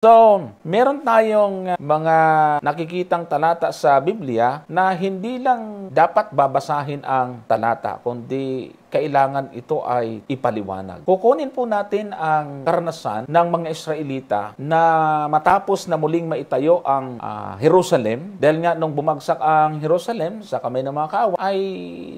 So, meron tayong mga nakikitang talata sa Biblia na hindi lang dapat babasahin ang talata, kundi kailangan ito ay ipaliwanag. Kukunin po natin ang karanasan ng mga Israelita na matapos na muling maitayo ang Jerusalem, dahil nga nung bumagsak ang Jerusalem sa kamay ng mga kaaway, ay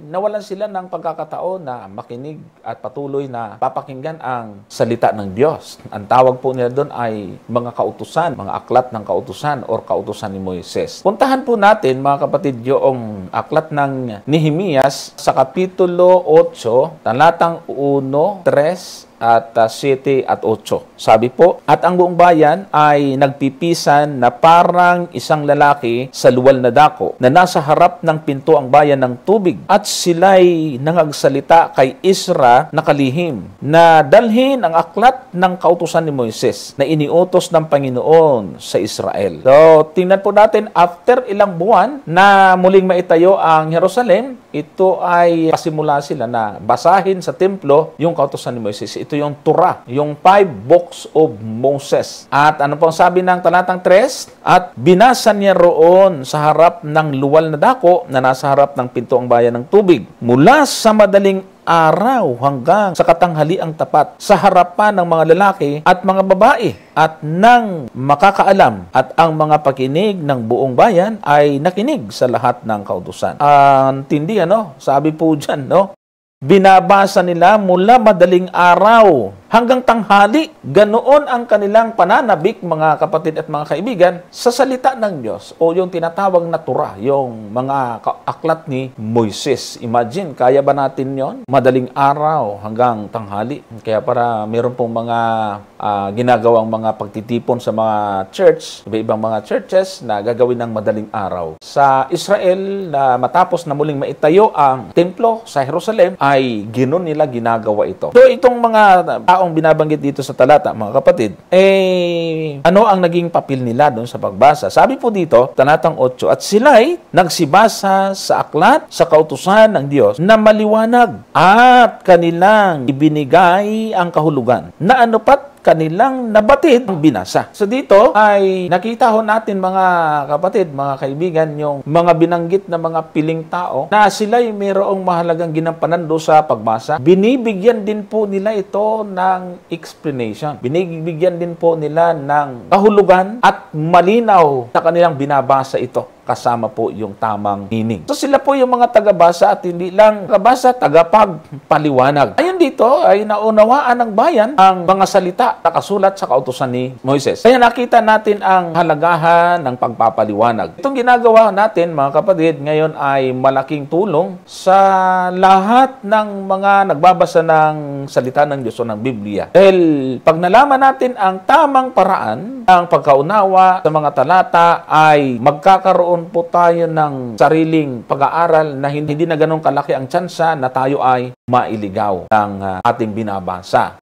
nawalan sila ng pagkakataon na makinig at patuloy na papakinggan ang salita ng Diyos. Ang tawag po nila doon ay mga kautusan, mga aklat ng kautusan or kautusan ni Moises. Puntahan po natin, mga kapatid, yung aklat ng Nehemias sa Kapitulo 8, talatang 1, 3, at 7 at 8. Sabi po, at ang buong bayan ay nagpipisan na parang isang lalaki sa luwal na dako na nasa harap ng pinto ang bayan ng tubig. At sila'y nangagsalita kay Isra na kalihim na dalhin ang aklat ng kautusan ni Moises na iniutos ng Panginoon sa Israel. So, tingnan po natin, after ilang buwan na muling maitayo ang Jerusalem, ito ay pasimula sila na basahin sa templo yung kautusan ni Moises. Ito yung Torah, yung 5 books of Moses. At ano pong sabi ng talatang 3? At binasa niya roon sa harap ng luwal na dako na nasa harap ng pinto ang bayan ng tubig. Mula sa madaling araw hanggang sa katanghaliang tapat sa harapan ng mga lalaki at mga babae at ng makakaalam, at ang mga pakinig ng buong bayan ay nakinig sa lahat ng kautusan. Ang tindi, sabi po dyan, binabasa nila mula madaling araw hanggang tanghali. Ganoon ang kanilang pananabik, mga kapatid at mga kaibigan, sa salita ng Diyos o yung tinatawag na Torah, yung mga aklat ni Moises. Imagine, kaya ba natin yon? Madaling araw hanggang tanghali. Kaya para meron pong mga ginagawang mga pagtitipon sa mga church, iba-ibang mga churches na gagawin ng madaling araw. Sa Israel, na matapos na muling maitayo ang templo sa Jerusalem, ay ginon nila ginagawa ito. So, itong mga taong binabanggit dito sa talata, mga kapatid, ano ang naging papel nila doon sa pagbasa? Sabi po dito, talatang 8, at sila'y nagsibasa sa aklat, sa kautusan ng Diyos na maliwanag at kanilang ibinigay ang kahulugan na anupat kanilang nabatid ang binasa. So dito ay nakita ho natin, mga kapatid, mga kaibigan, yung mga binanggit na mga piling tao na sila'y mayroong mahalagang ginampanan do sa pagbasa. Binibigyan din po nila ito ng explanation. Binibigyan din po nila ng kahulugan at malinaw sa kanilang binabasa ito, kasama po yung tamang meaning. So sila po yung mga tagabasa at hindi lang tagabasa, tagapagpaliwanag. Ayun dito ay naunawaan ng bayan ang mga salita na kasulat sa kautusan ni Moises. Kaya nakita natin ang halagahan ng pagpapaliwanag. Itong ginagawa natin, mga kapatid, ngayon ay malaking tulong sa lahat ng mga nagbabasa ng salita ng Diyos o ng Biblia. Dahil pag nalaman natin ang tamang paraan ng pagkaunawa sa mga talata, ay magkakaroon po tayo ng sariling pag-aaral na hindi na ganun kalaki ang tsansa na tayo ay mailigaw ng ating binabasa.